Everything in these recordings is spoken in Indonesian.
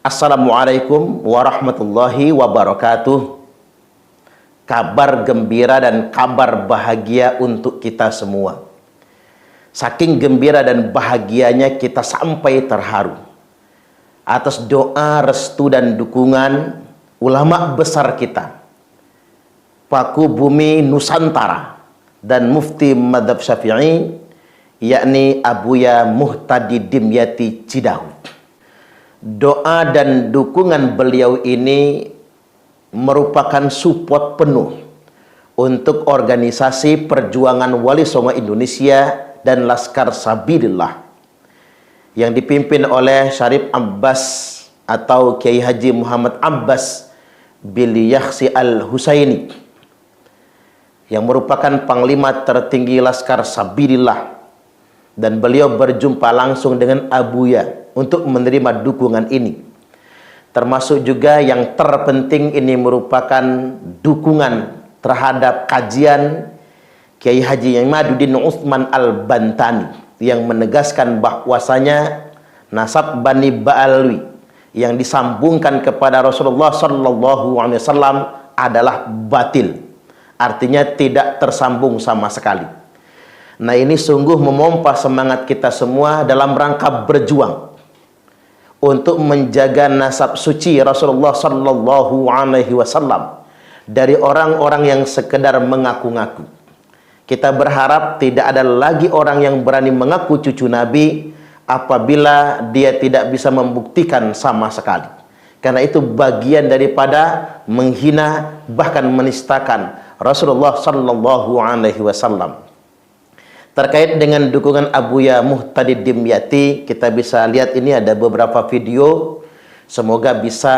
Assalamualaikum warahmatullahi wabarakatuh. Kabar gembira dan kabar bahagia untuk kita semua. Saking gembira dan bahagianya kita sampai terharu atas doa, restu dan dukungan ulama besar kita, Paku Bumi Nusantara dan Mufti Madzhab Syafi'i, yakni Abuya Muhtadi Dimyati Cidahu. Doa dan dukungan beliau ini merupakan support penuh untuk organisasi perjuangan Wali Songo Indonesia dan Laskar Sabilillah yang dipimpin oleh Syarif Abbas atau Kiai Haji Muhammad Abbas bin Yakhsi Al-Husaini, yang merupakan panglima tertinggi Laskar Sabilillah, dan beliau berjumpa langsung dengan Abuya untuk menerima dukungan ini. Termasuk juga yang terpenting ini merupakan dukungan terhadap kajian Kiai Haji Imaduddin Utsman Al-Bantani yang menegaskan bahwasanya nasab Bani Ba'alwi yang disambungkan kepada Rasulullah Sallallahu Alaihi Wasallam adalah batil, artinya tidak tersambung sama sekali. Nah, ini sungguh memompa semangat kita semua dalam rangka berjuang untuk menjaga nasab suci Rasulullah Sallallahu Alaihi Wasallam dari orang-orang yang sekedar mengaku-ngaku. Kita berharap tidak ada lagi orang yang berani mengaku cucu Nabi apabila dia tidak bisa membuktikan sama sekali. Karena itu bagian daripada menghina bahkan menistakan Rasulullah Sallallahu Alaihi Wasallam. Terkait dengan dukungan Abuya Muhtadi Dimyati, kita bisa lihat ini ada beberapa video. Semoga bisa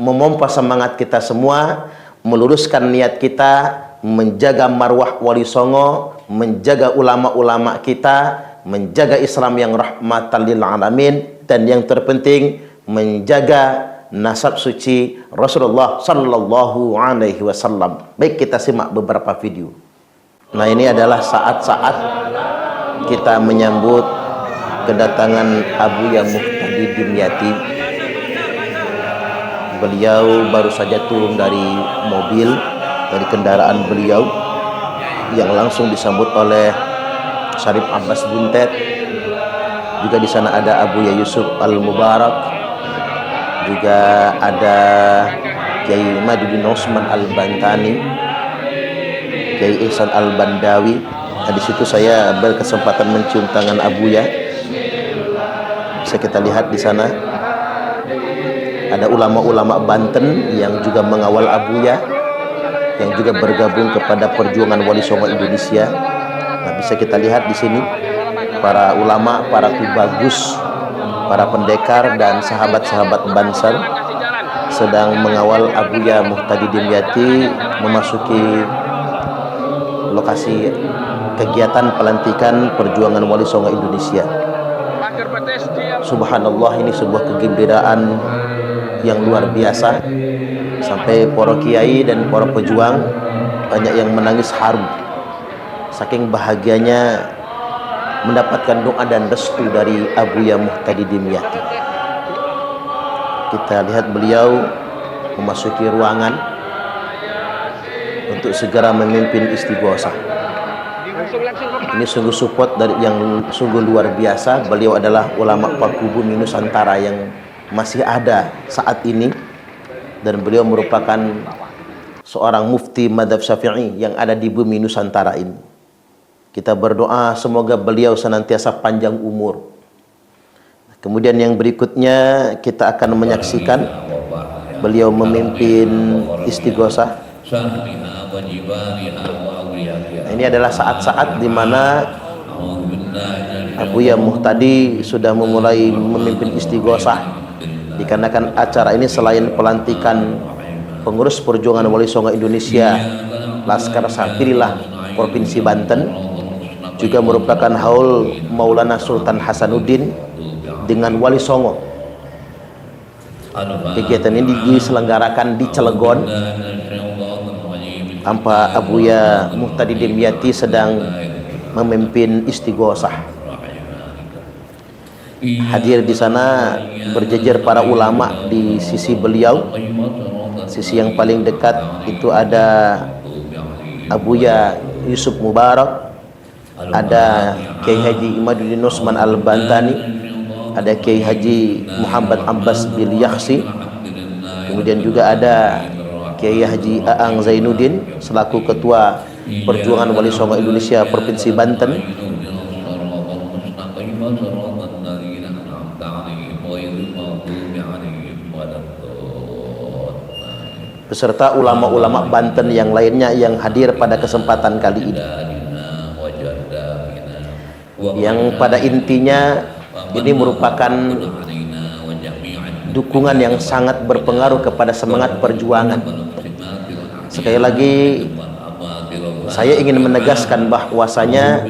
memompa semangat kita semua, meluruskan niat kita, menjaga marwah Wali Songo, menjaga ulama-ulama kita, menjaga Islam yang rahmatan lil alamin, dan yang terpenting menjaga nasab suci Rasulullah Sallallahu Alaihi Wasallam. Baik, kita simak beberapa video. Nah, ini adalah saat-saat kita menyambut kedatangan Abuya Muhtadi Dimyati. Beliau baru saja turun dari mobil, dari kendaraan beliau, yang langsung disambut oleh Syarif Abbas Buntet. Juga di sana ada Abuya Yusuf Al-Mubarak, juga ada Kiai Imaduddin Utsman Al-Bantani, Kiai Ihsan Al-Bandawi. Nah, di situ saya berkesempatan mencium tangan Abuya. Bisa kita lihat di sana ada ulama-ulama Banten yang juga mengawal Abuya, yang juga bergabung kepada perjuangan Wali Songo Indonesia. Nah, bisa kita lihat di sini para ulama, para tubagus, para pendekar dan sahabat-sahabat Banser sedang mengawal Abuya Muhtadi Dimyati memasuki lokasi kegiatan pelantikan perjuangan Wali Songo Indonesia. Subhanallah, ini sebuah kegembiraan yang luar biasa. Sampai para kiai dan para pejuang banyak yang menangis haru saking bahagianya mendapatkan doa dan restu dari Abuya Muhtadi Dimyati. Kita lihat beliau memasuki ruangan untuk segera memimpin istighosah. Ini sungguh support dari yang sungguh luar biasa. Beliau adalah ulama Paku Bumi Nusantara yang masih ada saat ini, dan beliau merupakan seorang mufti Madzhab Syafi'i yang ada di bumi Nusantara ini. Kita berdoa semoga beliau senantiasa panjang umur. Kemudian yang berikutnya kita akan menyaksikan beliau memimpin istighosah. Nah, ini adalah saat-saat di mana Abuya Muhtadi sudah memulai memimpin istighosah, dikarenakan acara ini selain pelantikan pengurus perjuangan Wali Songo Indonesia Laskar Sabilillah Provinsi Banten, juga merupakan haul Maulana Sultan Hasanuddin dengan Wali Songo. Kegiatan ini diselenggarakan di Cilegon tanpa Abuya Muhtadi Dimyati sedang memimpin istighosah. Hadir di sana berjejer para ulama di sisi beliau. Sisi yang paling dekat itu ada Abuya Yusuf Mubarak, ada Kiai Haji Imaduddin Usman Al-Bantani, ada Kiai Haji Muhammad Abbas Bil Yakhsi, kemudian juga ada Kiai Haji Aang Zainuddin selaku Ketua Perjuangan Wali Songo Indonesia Provinsi Banten, beserta ulama-ulama Banten yang lainnya yang hadir pada kesempatan kali ini. Yang pada intinya ini merupakan dukungan yang sangat berpengaruh kepada semangat perjuangan. Sekali lagi saya ingin menegaskan bahwasanya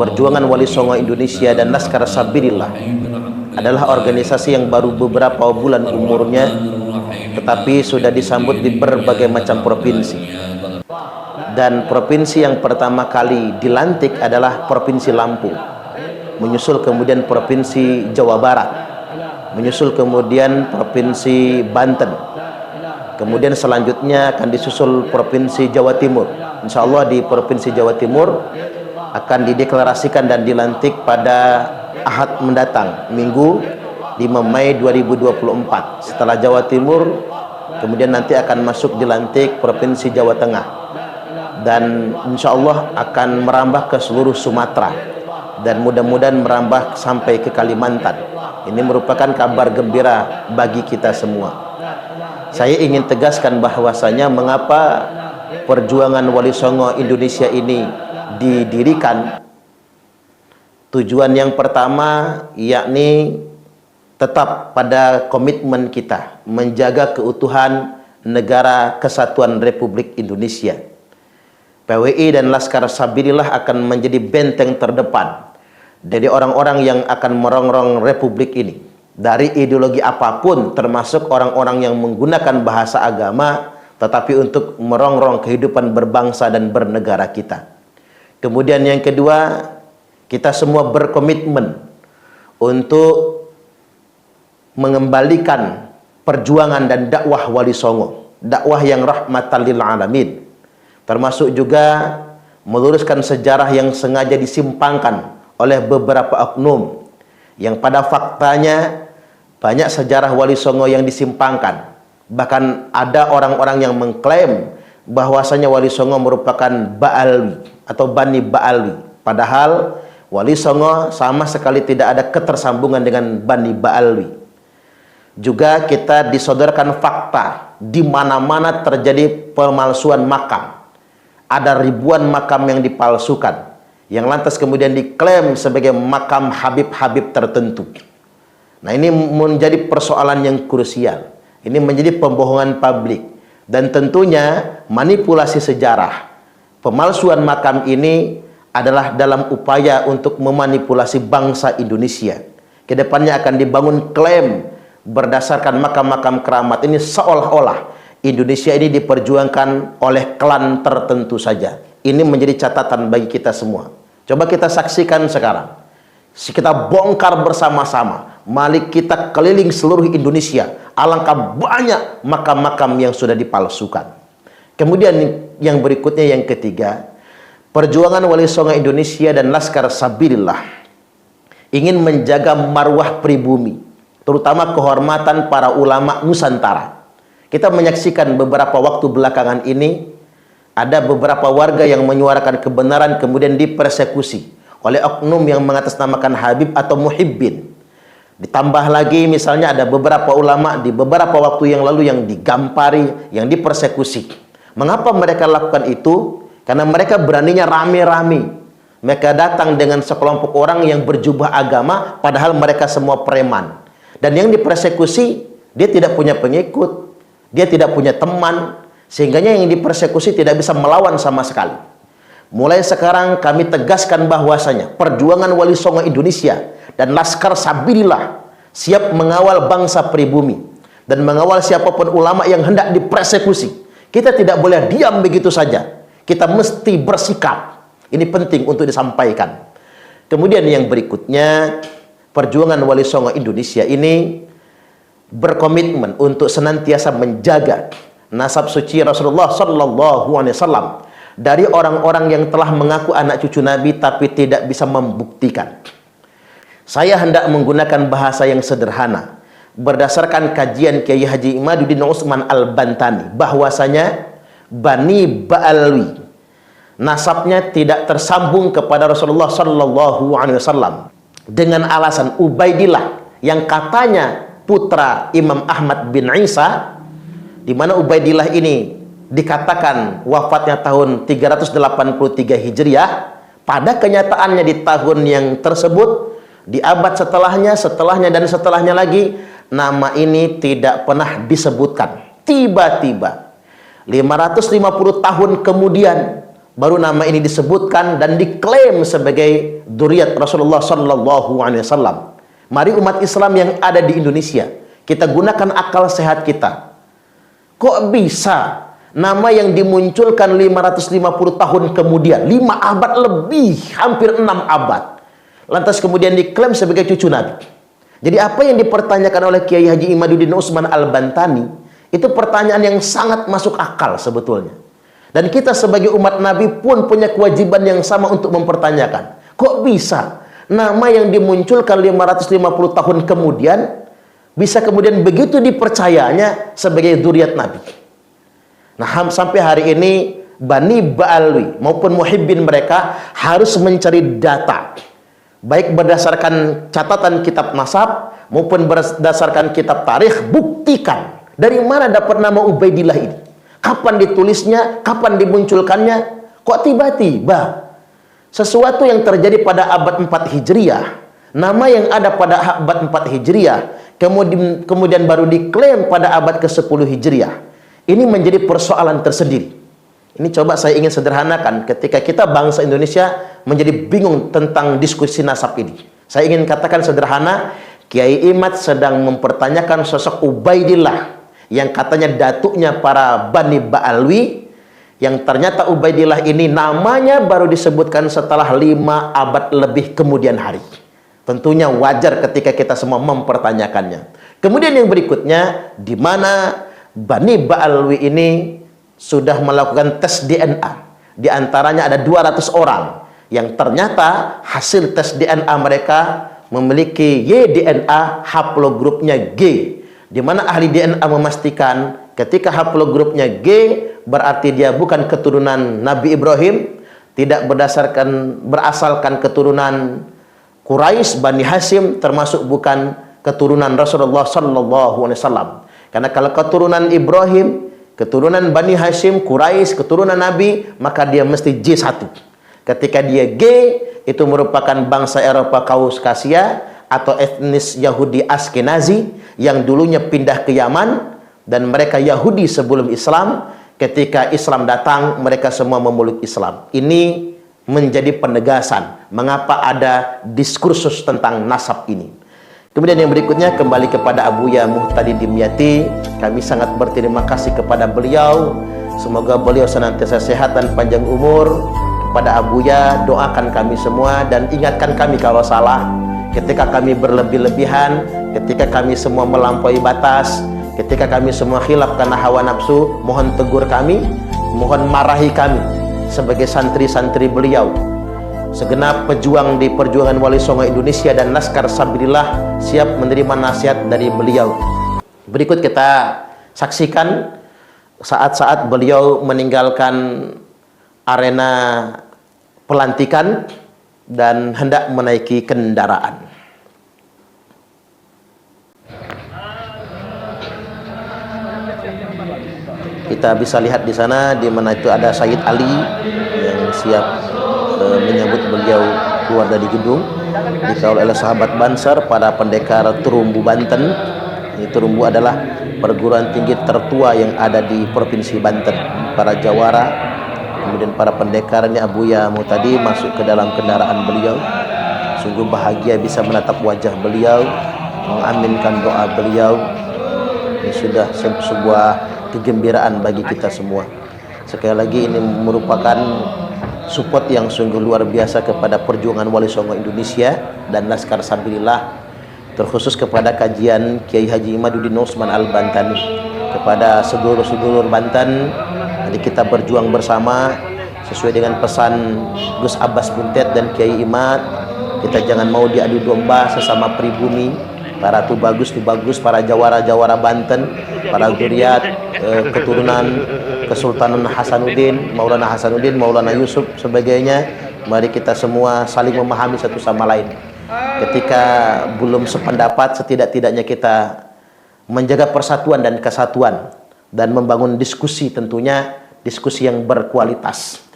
Perjuangan Wali Songo Indonesia dan Laskar Sabilillah adalah organisasi yang baru beberapa bulan umurnya, tetapi sudah disambut di berbagai macam provinsi. Dan provinsi yang pertama kali dilantik adalah Provinsi Lampung, menyusul kemudian Provinsi Jawa Barat, menyusul kemudian Provinsi Banten, kemudian selanjutnya akan disusul Provinsi Jawa Timur. Insya Allah di Provinsi Jawa Timur akan dideklarasikan dan dilantik pada Ahad mendatang, Minggu 5 Mei 2024. Setelah Jawa Timur, kemudian nanti akan masuk dilantik Provinsi Jawa Tengah, dan insya Allah akan merambah ke seluruh Sumatera, dan mudah-mudahan merambah sampai ke Kalimantan. Ini merupakan kabar gembira bagi kita semua. Saya ingin tegaskan bahwasanya mengapa Perjuangan Wali Songo Indonesia ini didirikan. Tujuan yang pertama yakni tetap pada komitmen kita menjaga keutuhan negara kesatuan Republik Indonesia. PWI dan Laskar Sabilillah akan menjadi benteng terdepan dari orang-orang yang akan merongrong Republik ini dari ideologi apapun, termasuk orang-orang yang menggunakan bahasa agama tetapi untuk merongrong kehidupan berbangsa dan bernegara kita. Kemudian yang kedua, kita semua berkomitmen untuk mengembalikan perjuangan dan dakwah Wali Songo, dakwah yang rahmatan lil alamin, termasuk juga meluruskan sejarah yang sengaja disimpangkan oleh beberapa oknum yang pada faktanya banyak sejarah Wali Songo yang disimpangkan. Bahkan ada orang-orang yang mengklaim bahwasanya Wali Songo merupakan Ba'alwi atau Bani Ba'alwi, padahal Wali Songo sama sekali tidak ada ketersambungan dengan Bani Ba'alwi. Juga kita disodorkan fakta di mana-mana terjadi pemalsuan makam. Ada ribuan makam yang dipalsukan, yang lantas kemudian diklaim sebagai makam Habib-Habib tertentu. Nah, ini menjadi persoalan yang krusial. Ini menjadi pembohongan publik, dan tentunya manipulasi sejarah. Pemalsuan makam ini adalah dalam upaya untuk memanipulasi bangsa Indonesia. Kedepannya akan dibangun klaim berdasarkan makam-makam keramat ini seolah-olah Indonesia ini diperjuangkan oleh klan tertentu saja. Ini menjadi catatan bagi kita semua. Coba kita saksikan sekarang. Kita bongkar bersama-sama. Mari kita keliling seluruh Indonesia. Alangkah banyak makam-makam yang sudah dipalsukan. Kemudian yang berikutnya, yang ketiga, Perjuangan Wali Songo Indonesia dan Laskar Sabilillah ingin menjaga marwah pribumi, terutama kehormatan para ulama Nusantara. Kita menyaksikan beberapa waktu belakangan ini ada beberapa warga yang menyuarakan kebenaran kemudian dipersekusi oleh oknum yang mengatasnamakan Habib atau Muhibbin. Ditambah lagi misalnya ada beberapa ulama di beberapa waktu yang lalu yang digampari, yang dipersekusi. Mengapa mereka lakukan itu? Karena mereka beraninya rame-rame. Mereka datang dengan sekelompok orang yang berjubah agama, padahal mereka semua preman. Dan yang dipersekusi, dia tidak punya pengikut, dia tidak punya teman, sehingganya yang dipersekusi tidak bisa melawan sama sekali. Mulai sekarang kami tegaskan bahwasanya Perjuangan Wali Songo Indonesia dan Laskar Sabilillah siap mengawal bangsa pribumi dan mengawal siapapun ulama yang hendak dipersekusi. Kita tidak boleh diam begitu saja. Kita mesti bersikap. Ini penting untuk disampaikan. Kemudian yang berikutnya, Perjuangan Wali Songo Indonesia ini berkomitmen untuk senantiasa menjaga nasab suci Rasulullah Sallallahu Alaihi Wasallam dari orang-orang yang telah mengaku anak cucu Nabi tapi tidak bisa membuktikan. Saya hendak menggunakan bahasa yang sederhana berdasarkan kajian Kiai Haji Imaduddin Utsman Al-Bantani, bahwasanya Bani Ba'alwi nasabnya tidak tersambung kepada Rasulullah Sallallahu Alaihi Wasallam dengan alasan Ubaidillah yang katanya putra Imam Ahmad bin Isa, di mana Ubaidillah ini dikatakan wafatnya tahun 383 Hijriah. Pada kenyataannya di tahun yang tersebut, di abad setelahnya, dan setelahnya lagi, nama ini tidak pernah disebutkan. Tiba-tiba 550 tahun kemudian baru nama ini disebutkan dan diklaim sebagai dzurriyyat Rasulullah Sallallahu Alaihi Wasallam. Mari umat Islam yang ada di Indonesia, kita gunakan akal sehat kita. Kok bisa nama yang dimunculkan 550 tahun kemudian, 5 abad lebih, hampir 6 abad, lantas kemudian diklaim sebagai cucu Nabi? Jadi apa yang dipertanyakan oleh Kiai Haji Imaduddin Utsman Al-Bantani itu pertanyaan yang sangat masuk akal sebetulnya. Dan kita sebagai umat Nabi pun punya kewajiban yang sama untuk mempertanyakan. Kok bisa nama yang dimunculkan 550 tahun kemudian bisa kemudian begitu dipercayanya sebagai dzurriyyat Nabi? Nah, sampai hari ini Bani Ba'alwi maupun muhibbin mereka harus mencari data, baik berdasarkan catatan kitab nasab maupun berdasarkan kitab tarikh. Buktikan dari mana dapat nama Ubaidillah ini. Kapan ditulisnya, kapan dimunculkannya, kok tiba-tiba sesuatu yang terjadi pada abad 4 Hijriah, nama yang ada pada abad 4 Hijriah, kemudian baru diklaim pada abad ke-10 Hijriah. Ini menjadi persoalan tersendiri. Ini coba saya ingin sederhanakan ketika kita bangsa Indonesia menjadi bingung tentang diskusi nasab ini. Saya ingin katakan sederhana, Kiai Imad sedang mempertanyakan sosok Ubaidillah yang katanya datuknya para Bani Ba'alwi, yang ternyata Ubaidillah ini namanya baru disebutkan setelah 5 abad lebih kemudian hari. Tentunya wajar ketika kita semua mempertanyakannya. Kemudian yang berikutnya, di mana Bani Ba'alwi ini sudah melakukan tes DNA. Di antaranya ada 200 orang yang ternyata hasil tes DNA mereka memiliki Y-DNA, haplogrupnya G, di mana ahli DNA memastikan ketika haplogrupnya G berarti dia bukan keturunan Nabi Ibrahim, tidak berasalkan keturunan Quraisy, Bani Hashim, termasuk bukan keturunan Rasulullah Sallallahu Alaihi Wasallam. Karena kalau keturunan Ibrahim, keturunan Bani Hashim, Quraisy, keturunan Nabi, maka dia mesti J1. Ketika dia G, itu merupakan bangsa Eropa Kaukasia atau etnis Yahudi Askenazi yang dulunya pindah ke Yaman, dan mereka Yahudi sebelum Islam. Ketika Islam datang, mereka semua memeluk Islam. Ini menjadi penegasan mengapa ada diskursus tentang nasab ini. Kemudian yang berikutnya, kembali kepada Abuya Muhtadi Dimyati. Kami sangat berterima kasih kepada beliau. Semoga beliau senantiasa sehat dan panjang umur. Kepada Abuya, doakan kami semua dan ingatkan kami kalau salah, ketika kami berlebih-lebihan, ketika kami semua melampaui batas, ketika kami semua khilaf karena hawa nafsu, mohon tegur kami, mohon marahi kami sebagai santri-santri beliau. Segenap pejuang di perjuangan Wali Songo Indonesia dan Laskar Sabilillah siap menerima nasihat dari beliau. Berikut kita saksikan saat-saat beliau meninggalkan arena pelantikan dan hendak menaiki kendaraan. Kita bisa lihat di sana, di mana itu ada Sayyid Ali yang siap menyambut beliau keluar dari gedung, dikawal oleh sahabat Bansar, para pendekar Terumbu Banten. Ini Terumbu adalah perguruan tinggi tertua yang ada di Provinsi Banten. Para jawara, kemudian para pendekarnya Abuya Muhtadi masuk ke dalam kendaraan beliau. Sungguh bahagia bisa menatap wajah beliau, mengaminkan doa beliau. Ini sudah sebuah kegembiraan bagi kita semua. Sekali lagi ini merupakan support yang sungguh luar biasa kepada perjuangan Wali Songo Indonesia dan Laskar Sabilillah terkhusus kepada kajian Kiai Haji Imaduddin Usman Al-Bantani, kepada sedulur-sedulur Banten. Jadi kita berjuang bersama sesuai dengan pesan Gus Abbas Buntet dan Kiai Imad. Kita jangan mau diadu domba sesama pribumi. Para tu bagus, para jawara-jawara Banten, para zuriat keturunan Kesultanan Hasanuddin, Maulana Hasanuddin, Maulana Yusuf, sebagainya. Mari kita semua saling memahami satu sama lain. Ketika belum sependapat, setidak-tidaknya kita menjaga persatuan dan kesatuan dan membangun diskusi, tentunya diskusi yang berkualitas.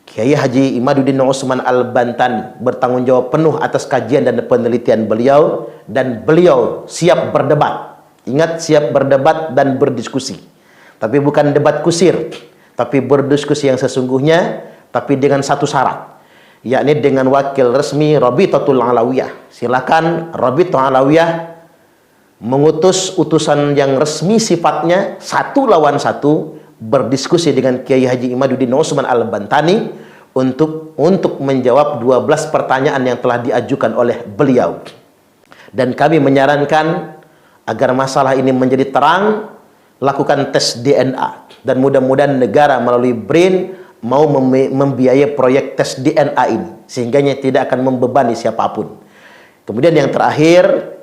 Kiai Haji Imaduddin Usman Al-Bantani bertanggung jawab penuh atas kajian dan penelitian beliau, dan beliau siap berdebat. Ingat, siap berdebat dan berdiskusi. Tapi bukan debat kusir, tapi berdiskusi yang sesungguhnya, tapi dengan satu syarat, yakni dengan wakil resmi Rabitatul Alawiyah. Silakan Rabitatul Alawiyah mengutus utusan yang resmi sifatnya, satu lawan satu, berdiskusi dengan Kiai Haji Imaduddin Usman Al-Bantani untuk menjawab 12 pertanyaan yang telah diajukan oleh beliau. Dan kami menyarankan agar masalah ini menjadi terang, lakukan tes DNA, dan mudah-mudahan negara melalui BRIN mau membiayai proyek tes DNA ini, sehingga tidak akan membebani siapapun. Kemudian yang terakhir,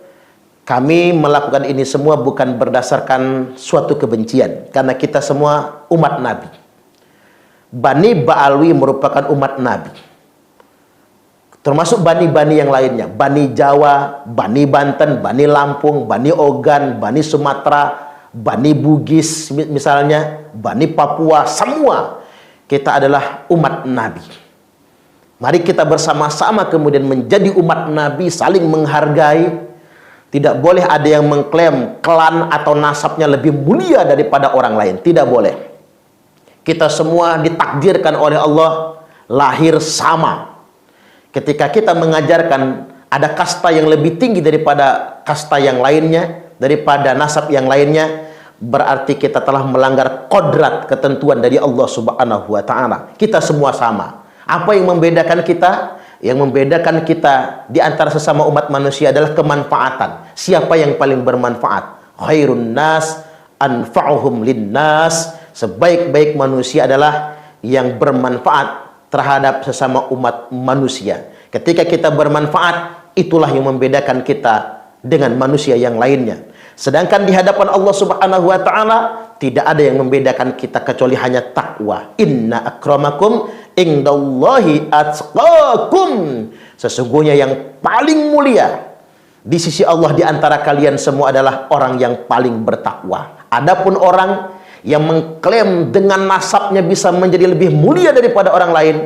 kami melakukan ini semua bukan berdasarkan suatu kebencian, karena kita semua umat Nabi. Bani Ba'alwi merupakan umat Nabi, termasuk bani-bani yang lainnya, Bani Jawa, Bani Banten, Bani Lampung, Bani Ogan, Bani Sumatera, Bani Bugis misalnya, Bani Papua, semua kita adalah umat Nabi. Mari kita bersama-sama kemudian menjadi umat Nabi, saling menghargai. Tidak boleh ada yang mengklaim klan atau nasabnya lebih mulia daripada orang lain. Tidak boleh. Kita semua ditakdirkan oleh Allah lahir sama. Ketika kita mengajarkan ada kasta yang lebih tinggi daripada kasta yang lainnya, daripada nasab yang lainnya, berarti kita telah melanggar kodrat ketentuan dari Allah Subhanahu wa Ta'ala. Kita semua sama. Apa yang membedakan kita? Yang membedakan kita di antara sesama umat manusia adalah kemanfaatan. Siapa yang paling bermanfaat? Khairun nas anfa'uhum linnas. Sebaik-baik manusia adalah yang bermanfaat terhadap sesama umat manusia. Ketika kita bermanfaat, itulah yang membedakan kita dengan manusia yang lainnya. Sedangkan di hadapan Allah Subhanahu wa Ta'ala tidak ada yang membedakan kita kecuali hanya takwa. Inna akramakum indallahi atqakum. Sesungguhnya yang paling mulia di sisi Allah di antara kalian semua adalah orang yang paling bertakwa. Adapun orang yang mengklaim dengan nasabnya bisa menjadi lebih mulia daripada orang lain,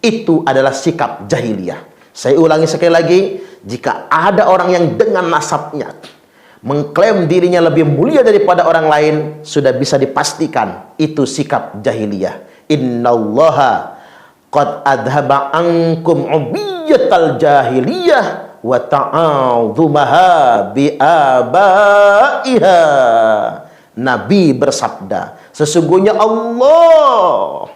itu adalah sikap jahiliyah. Saya ulangi sekali lagi, jika ada orang yang dengan nasabnya mengklaim dirinya lebih mulia daripada orang lain, sudah bisa dipastikan itu sikap jahiliyah. Innallaha qad adhaba ankum ubiyatal jahiliyah wa ta'adzumaha bi abaiha. Nabi bersabda, sesungguhnya Allah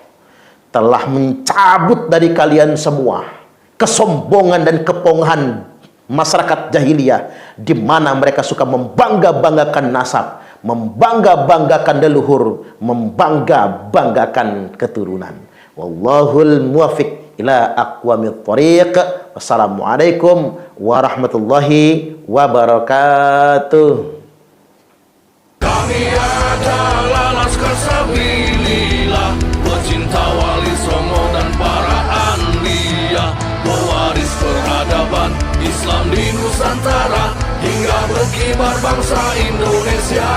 telah mencabut dari kalian semua kesombongan dan kepongahan masyarakat jahiliyah, di mana mereka suka membangga-banggakan nasab, membangga-banggakan leluhur, membangga-banggakan keturunan. Wallahul muwaffiq ila aqwamit thoriq. Wassalamualaikum warahmatullahi wabarakatuh. Kami adalah Laskar Sabilillah, pecinta Wali Songo dan para anbiya, pewaris peradaban Islam di Nusantara hingga berkibar bangsa Indonesia.